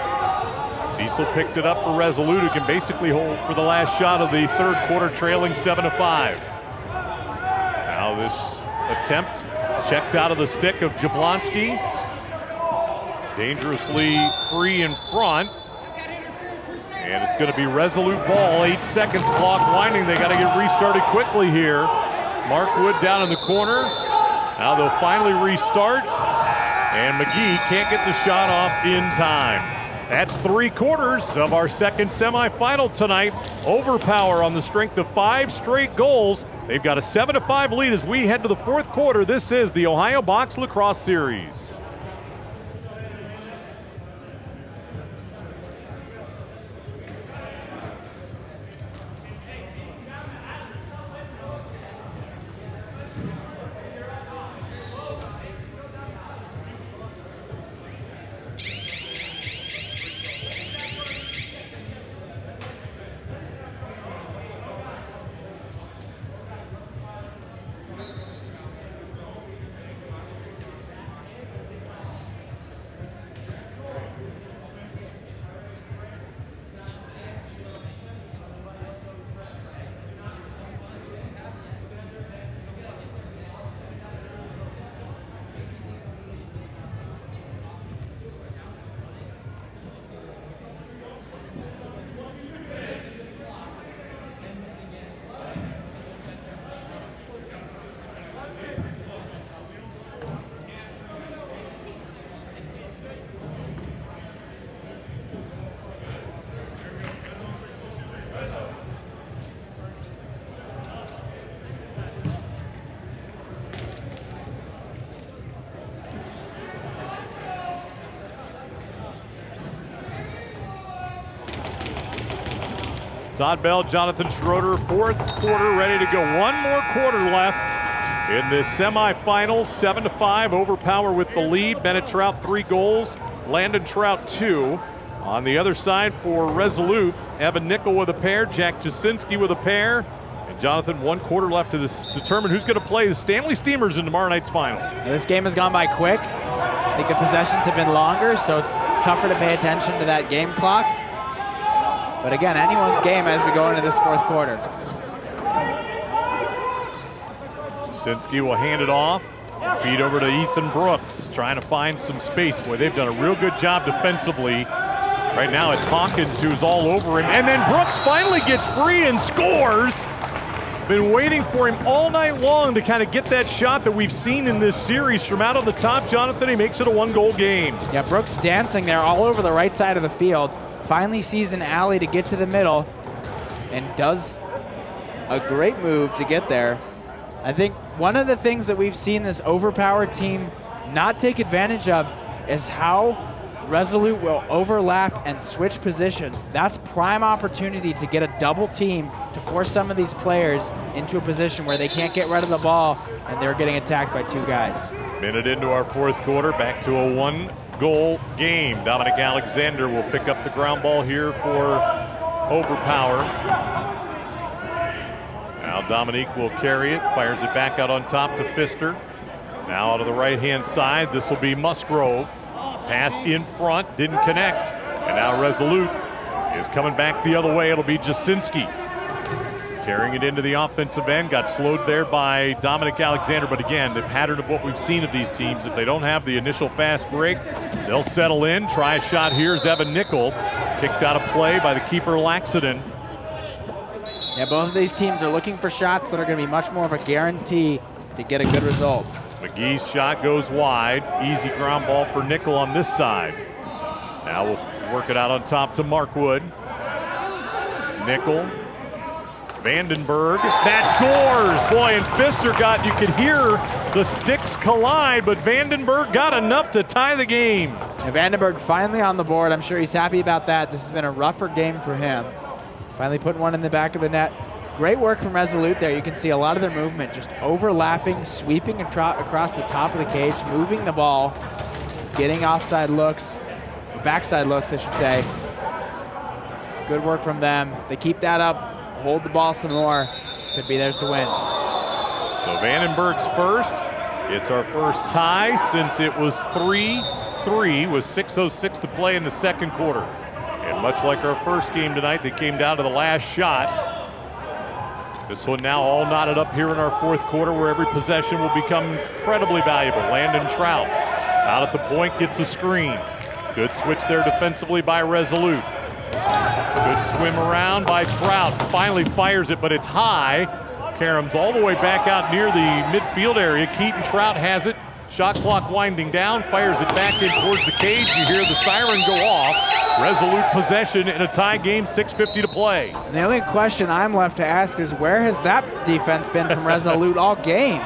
Cecil picked it up for Resolute, who can basically hold for the last shot of the third quarter, trailing 7-5. Now this attempt checked out of the stick of Jablonski. Dangerously free in front. And it's going to be Resolute ball. 8 seconds, clock winding. They got to get restarted quickly here. Mark Wood down in the corner. Now they'll finally restart. And McGee can't get the shot off in time. That's 3/4 of our second semifinal tonight. Overpower on the strength of 5 straight goals. They've got a 7-5 lead as we head to the fourth quarter. This is the Ohio Box Lacrosse Series. Todd Bell, Jonathan Schroeder, fourth quarter ready to go. One more quarter left in this semifinal. 7-5, Overpower with the lead. Bennett Trout 3 goals, Landon Trout 2. On the other side for Resolute, Evan Nickel with a pair, Jack Jasinski with a pair. And Jonathan, 1 quarter left to determine who's going to play the Stanley Steamers in tomorrow night's final. This game has gone by quick. I think the possessions have been longer, so it's tougher to pay attention to that game clock. But again, anyone's game as we go into this fourth quarter. Jasinski will hand it off. Feed over to Ethan Brooks, trying to find some space. Boy, they've done a real good job defensively. Right now it's Hawkins who's all over him. And then Brooks finally gets free and scores. Been waiting for him all night long to kind of get that shot that we've seen in this series from out of the top. Jonathan, he makes it a 1-goal game. Yeah, Brooks dancing there all over the right side of the field. Finally sees an alley to get to the middle and does a great move to get there. I think one of the things that we've seen this Overpower team not take advantage of is how Resolute will overlap and switch positions. That's prime opportunity to get a double team to force some of these players into a position where they can't get rid of the ball and they're getting attacked by 2 guys. Minute into our fourth quarter, back to a 1-goal game. Dominic Alexander will pick up the ground ball here for Overpower. Now Dominique will carry it, fires it back out on top to Pfister. Now out of the right-hand side, this will be Musgrove. Pass in front, didn't connect. And now Resolute is coming back the other way. It'll be Jasinski. Carrying it into the offensive end, got slowed there by Dominic Alexander. But again, the pattern of what we've seen of these teams, if they don't have the initial fast break, they'll settle in. Try a shot. Here's Evan Nickel. Kicked out of play by the keeper Laxton. Yeah, both of these teams are looking for shots that are going to be much more of a guarantee to get a good result. McGee's shot goes wide. Easy ground ball for Nickel on this side. Now we'll work it out on top to Markwood. Nickel. Vandenberg. That scores! Boy, and Pfister you could hear the sticks collide, but Vandenberg got enough to tie the game. And Vandenberg finally on the board. I'm sure he's happy about that. This has been a rougher game for him. Finally putting one in the back of the net. Great work from Resolute there. You can see a lot of their movement, just overlapping, sweeping across the top of the cage, moving the ball, getting offside looks, or backside looks, I should say. Good work from them. They keep that up, hold the ball some more. Could be theirs to win. So Vandenberg's first. It's our first tie since it was 3-3 with 6:06 to play in the second quarter. And much like our first game tonight, they came down to the last shot. This one now all knotted up here in our fourth quarter, where every possession will become incredibly valuable. Landon Trout out at the point, gets a screen. Good switch there defensively by Resolute. Good swim around by Trout. Finally fires it, but it's high. Karam's all the way back out near the midfield area. Keaton Trout has it. Shot clock winding down, fires it back in towards the cage. You hear the siren go off. Resolute possession in a tie game, 6:50 to play. And the only question I'm left to ask is, where has that defense been from Resolute all game?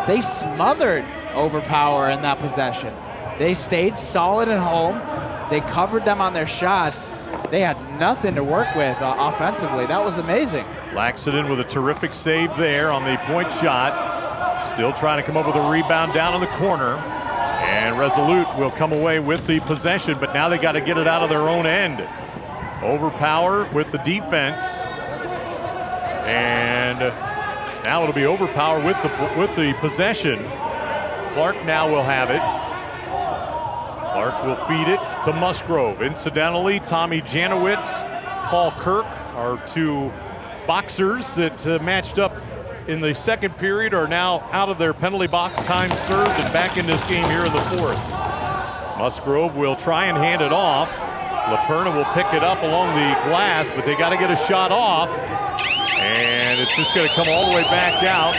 They smothered Overpower in that possession. They stayed solid at home. They covered them on their shots. They had nothing to work with offensively. That was amazing. Laxton with a terrific save there on the point shot. Still trying to come up with a rebound down in the corner. And Resolute will come away with the possession, but now they got to get it out of their own end. Overpower with the defense. And now it'll be Overpower with the possession. Clark now will have it. Clark will feed it to Musgrove. Incidentally, Tommy Janowitz, Paul Kirk, our two boxers that matched up in the second period, are now out of their penalty box, time served, and back in this game here in the fourth. Musgrove will try and hand it off. LaPerna will pick it up along the glass, but they got to get a shot off. And it's just going to come all the way back out.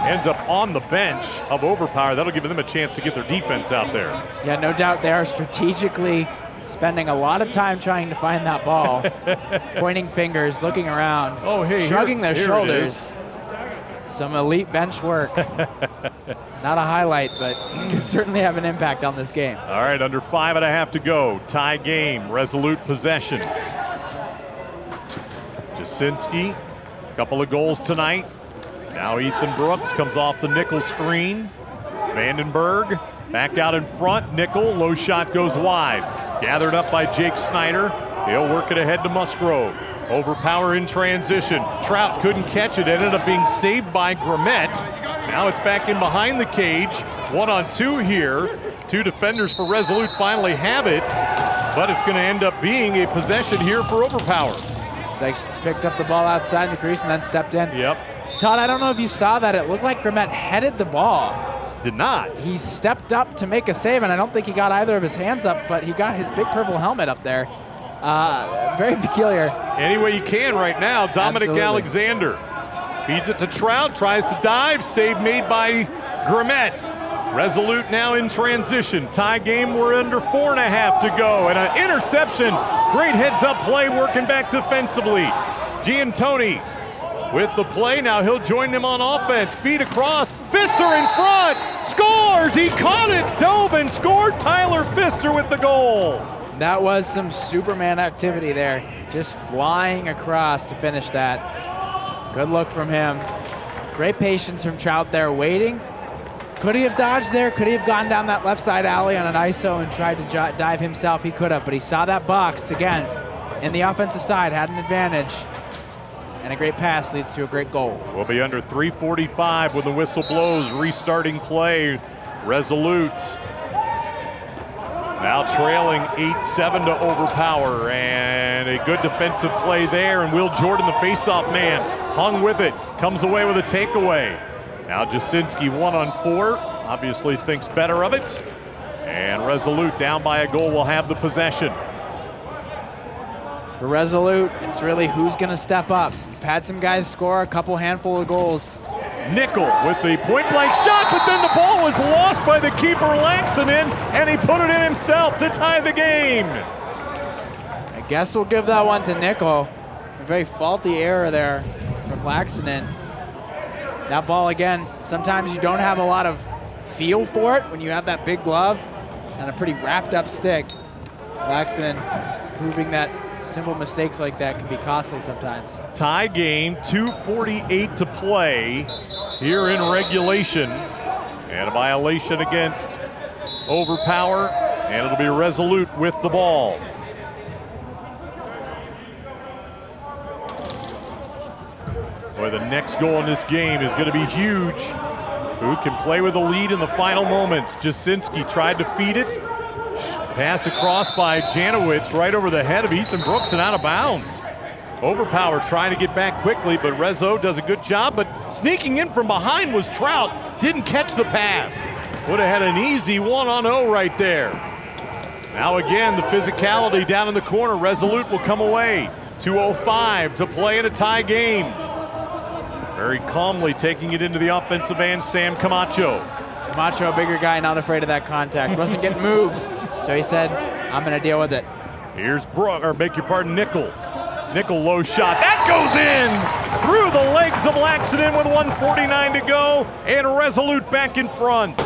Ends up on the bench of Overpower. That'll give them a chance to get their defense out there. Yeah, no doubt they are strategically spending a lot of time trying to find that ball. Pointing fingers, looking around, shrugging their shoulders. Some elite bench work. Not a highlight, but could certainly have an impact on this game. All right, under 5.5 to go. Tie game, Resolute possession. Jasinski, a couple of goals tonight. Now Ethan Brooks comes off the Nickel screen. Vandenberg back out in front. Nickel, low shot goes wide. Gathered up by Jake Snyder. He'll work it ahead to Musgrove. Overpower in transition. Trout couldn't catch it. Ended up being saved by Grimmett. Now it's back in behind the cage. 1-on-2 here. Two defenders for Resolute finally have it, but it's going to end up being a possession here for Overpower. Looks like picked up the ball outside the crease and then stepped in. Yep. Todd, I don't know if you saw that. It looked like Grimmett headed the ball. Did not. He stepped up to make a save, and I don't think he got either of his hands up, but he got his big purple helmet up there. Very peculiar. Any way you can right now. Dominic Alexander feeds it to Trout, tries to dive. Save made by Grimmett. Resolute now in transition. Tie game, we're under 4.5 to go. And an interception. Great heads-up play working back defensively. Giantoni with the play. Now he'll join them on offense. Feed across. Pfister in front. Scores! He caught it, dove, and scored. Tyler Pfister with the goal. That was some Superman activity there. Just flying across to finish that. Good look from him. Great patience from Trout there, waiting. Could he have dodged there? Could he have gone down that left side alley on an ISO and tried to dive himself? He could have, but he saw that box again. In the offensive side, had an advantage. And a great pass leads to a great goal. We'll be under 3:45 when the whistle blows. Restarting play. Resolute now trailing 8-7 to Overpower, and a good defensive play there. And Will Jordan, the faceoff man, hung with it, comes away with a takeaway. Now Jasinski 1-on-4, obviously thinks better of it. And Resolute down by a goal will have the possession. For Resolute, it's really who's going to step up. You've had some guys score a couple handful of goals. Nickel with the point-blank shot, but then the ball was lost by the keeper, Laxonen, and he put it in himself to tie the game. I guess we'll give that one to Nickel. A very faulty error there from Laxonen. That ball, again, sometimes you don't have a lot of feel for it when you have that big glove and a pretty wrapped up stick. Laxonen proving that simple mistakes like that can be costly sometimes. Tie game, 2:48 to play here in regulation. And a violation against Overpower, and it'll be Resolute with the ball. Boy, the next goal in this game is going to be huge. Who can play with the lead in the final moments? Jasinski tried to feed it. Pass across by Janowicz right over the head of Ethan Brooks and out of bounds. Overpower trying to get back quickly, but Rezo does a good job, but sneaking in from behind was Trout. Didn't catch the pass. Would have had an easy 1-on-0 right there. Now again, the physicality down in the corner. Resolute will come away. 2:05 to play in a tie game. Very calmly taking it into the offensive end, Sam Camacho. Camacho, a bigger guy, not afraid of that contact. Wasn't getting moved. So he said, I'm going to deal with it. Here's Nickel. Nickel low shot. That goes in through the legs of Laxonen with 1:49 to go, and Resolute back in front.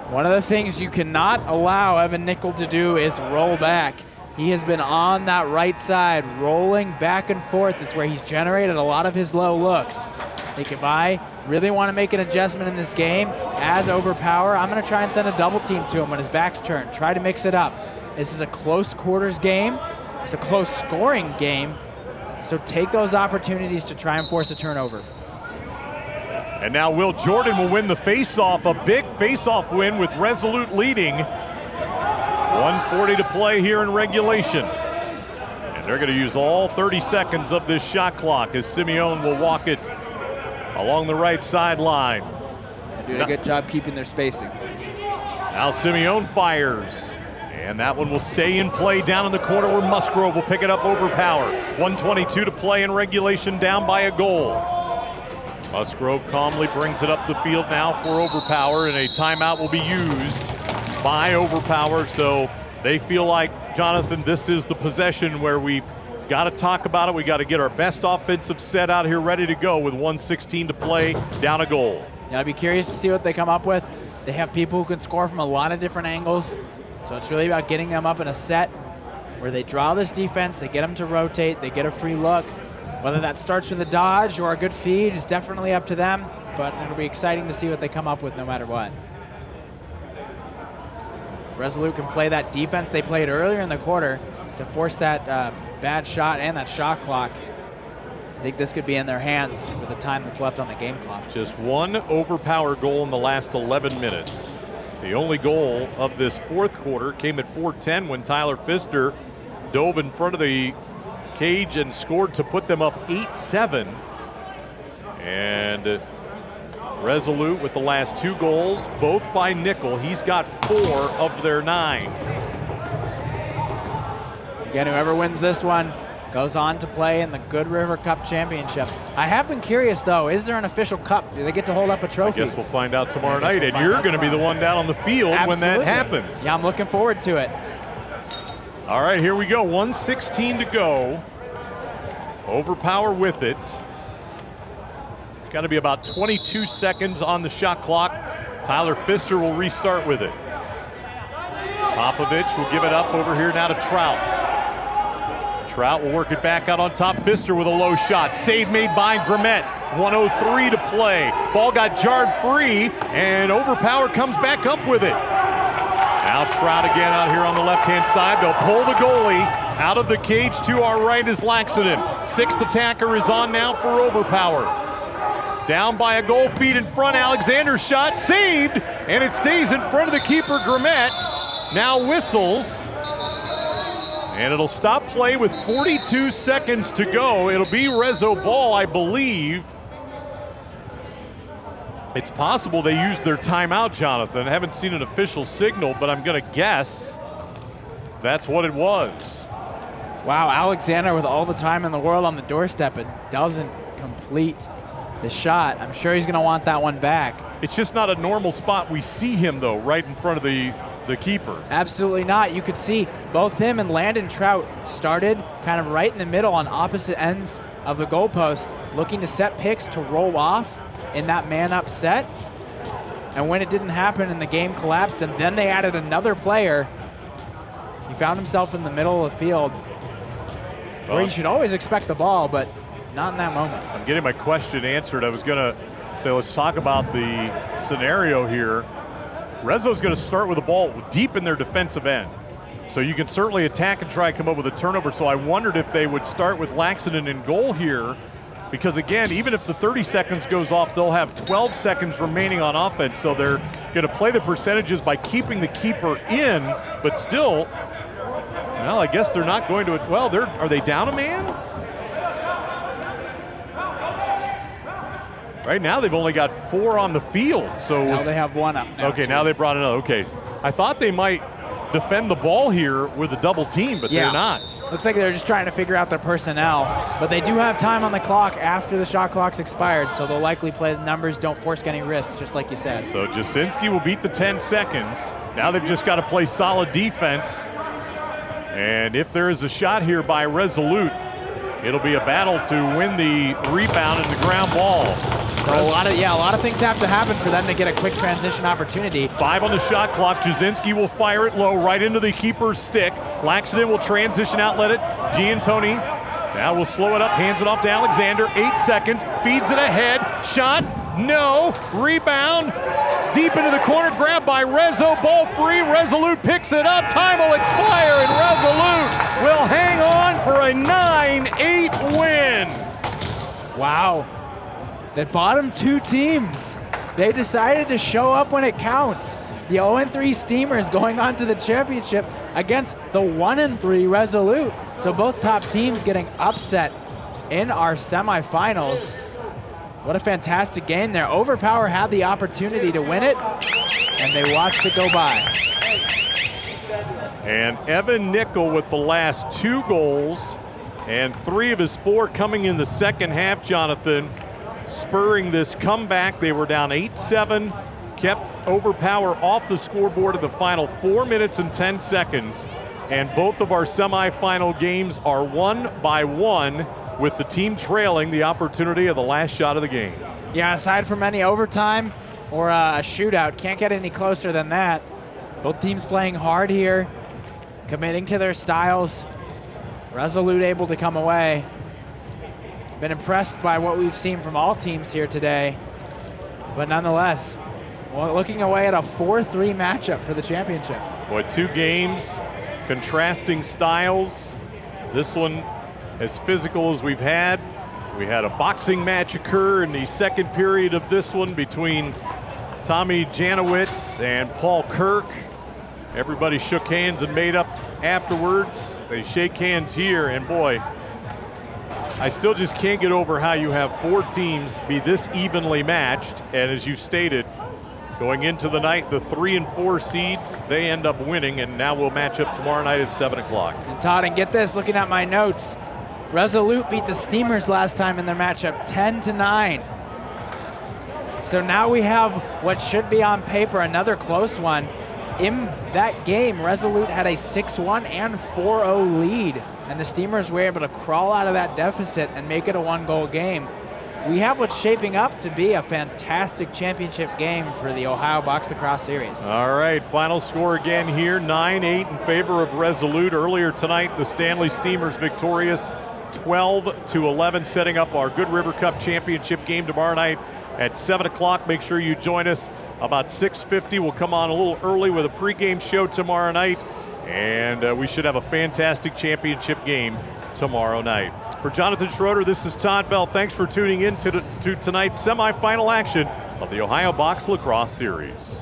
One of the things you cannot allow Evan Nickel to do is roll back. He has been on that right side, rolling back and forth. It's where he's generated a lot of his low looks. I think if I really want to make an adjustment in this game as Overpower, I'm going to try and send a double team to him when his back's turned. Try to mix it up. This is a close quarters game. It's a close scoring game. So take those opportunities to try and force a turnover. And now Will Jordan will win the faceoff, a big faceoff win with Resolute leading. 1:40 to play here in regulation. And they're going to use all 30 seconds of this shot clock as Simeone will walk it along the right sideline. They're doing a good job keeping their spacing. Now Simeone fires. And that one will stay in play down in the corner where Musgrove will pick it up. Overpower. 1:22 to play in regulation, down by a goal. Musgrove calmly brings it up the field now for Overpower, and a timeout will be used by Overpower. So they feel like, Jonathan, this is the possession where we've got to talk about it. We got to get our best offensive set out here ready to go with 1:16 to play, down a goal. Yeah, I'd be curious to see what they come up with. They have people who can score from a lot of different angles. So it's really about getting them up in a set where they draw this defense, they get them to rotate, they get a free look. Whether that starts with a dodge or a good feed is definitely up to them, but it'll be exciting to see what they come up with no matter what. Resolute can play that defense they played earlier in the quarter to force that bad shot and that shot clock. I think this could be in their hands with the time that's left on the game clock. Just one Overpower goal in the last 11 minutes. The only goal of this fourth quarter came at 4:10 when Tyler Pfister dove in front of the cage and scored to put them up 8-7. And Resolute with the last two goals, both by Nickel. He's got 4 of their 9. Again, whoever wins this one goes on to play in the Good River Cup Championship. I have been curious, though, is there an official cup? Do they get to hold up a trophy? I guess we'll find out tomorrow night, and you're going to be the one down on the field when that happens. Yeah, I'm looking forward to it. All right, here we go. 1:16 to go. Overpower with it. It's got to be about 22 seconds on the shot clock. Tyler Pfister will restart with it. Popovich will give it up over here now to Trout. Trout will work it back out on top. Pfister with a low shot. Save made by Grimmett. 1:03 to play. Ball got jarred free, and Overpower comes back up with it. Now Trout again out here on the left-hand side. They'll pull the goalie out of the cage. To our right is Laxonen. 6th attacker is on now for Overpower. Down by a goal, feet in front. Alexander's shot saved, and it stays in front of the keeper, Grimmett. Now whistles. And it'll stop play with 42 seconds to go. It'll be Rezo ball, I believe. It's possible they used their timeout, Jonathan. I haven't seen an official signal, but I'm going to guess that's what it was. Wow, Alexander with all the time in the world on the doorstep and doesn't complete the shot. I'm sure he's going to want that one back. It's just not a normal spot we see him, though, right in front of the keeper. Absolutely not. You could see both him and Landon Trout started kind of right in the middle on opposite ends of the goalpost, looking to set picks to roll off in that man-up set. And when it didn't happen and the game collapsed and then they added another player, he found himself in the middle of the field where you should always expect the ball, but not in that moment. I'm getting my question answered. I was going to say, let's talk about the scenario here. Rezo's going to start with the ball deep in their defensive end. So you can certainly attack and try to come up with a turnover. So I wondered if they would start with Laxton in goal here, because again, even if the 30 seconds goes off, they'll have 12 seconds remaining on offense. So they're going to play the percentages by keeping the keeper in, but still, well, I guess they're not going to, well, are they down a man? Right now they've only got 4 on the field. So now they have 1 up now. Okay, now they brought another. Okay, I thought they might defend the ball here with a double team, but they're not. Looks like they're just trying to figure out their personnel, but they do have time on the clock after the shot clock's expired, so they'll likely play the numbers, don't force any risks, just like you said. So Jasinski will beat the 10 seconds. Now they've just got to play solid defense. And if there is a shot here by Resolute, it'll be a battle to win the rebound and the ground ball. So a lot of things have to happen for them to get a quick transition opportunity. 5 on the shot clock. Jasinski will fire it low right into the keeper's stick. Laxton will transition outlet it. Giantoni now will slow it up, hands it off to Alexander. 8 seconds, feeds it ahead. Shot, no. Rebound, deep into the corner, grabbed by Rezo, ball free. Resolute picks it up. Time will expire, and Resolute will hang on for a 9-8 win. Wow. The bottom 2 teams, they decided to show up when it counts. The 0-3 Steamers going on to the championship against the 1-3 Resolute. So both top teams getting upset in our semifinals. What a fantastic game there. OVRPWR had the opportunity to win it, and they watched it go by. And Evan Nickel with the last 2 goals, and 3 of his 4 coming in the second half, Jonathan, spurring this comeback. They were down 8-7, kept OVRPWR off the scoreboard in the final 4 minutes and 10 seconds. And both of our semifinal games are 1-1, with the team trailing the opportunity of the last shot of the game. Yeah, aside from any overtime or a shootout, can't get any closer than that. Both teams playing hard here, committing to their styles. Resolute able to come away. Been impressed by what we've seen from all teams here today, but nonetheless, looking away at a 4-3 matchup for the championship. Boy, 2 games, contrasting styles. This one as physical as we've had. We had a boxing match occur in the second period of this one between Tommy Janowitz and Paul Kirk. Everybody shook hands and made up afterwards. They shake hands here, and boy, I still just can't get over how you have 4 teams be this evenly matched. And as you stated, going into the night, the 3 and 4 seeds, they end up winning, and now we'll match up tomorrow night at 7 o'clock. And Todd, and get this, looking at my notes, Resolute beat the Steamers last time in their matchup 10-9. So now we have what should be on paper another close one. In that game, Resolute had a 6-1 and 4-0 lead, and the Steamers were able to crawl out of that deficit and make it a 1-goal game. We have what's shaping up to be a fantastic championship game for the Ohio Box Lacrosse Series. All right, final score again here, 9-8 in favor of Resolute. Earlier tonight, the Stanley Steamers victorious 12-11, setting up our Good River Cup championship game tomorrow night at 7 o'clock. Make sure you join us about 6:50. We'll come on a little early with a pregame show tomorrow night, and we should have a fantastic championship game tomorrow night. For Jonathan Schroeder, this is Todd Bell. Thanks for tuning in to tonight's semifinal action of the Ohio Box Lacrosse Series.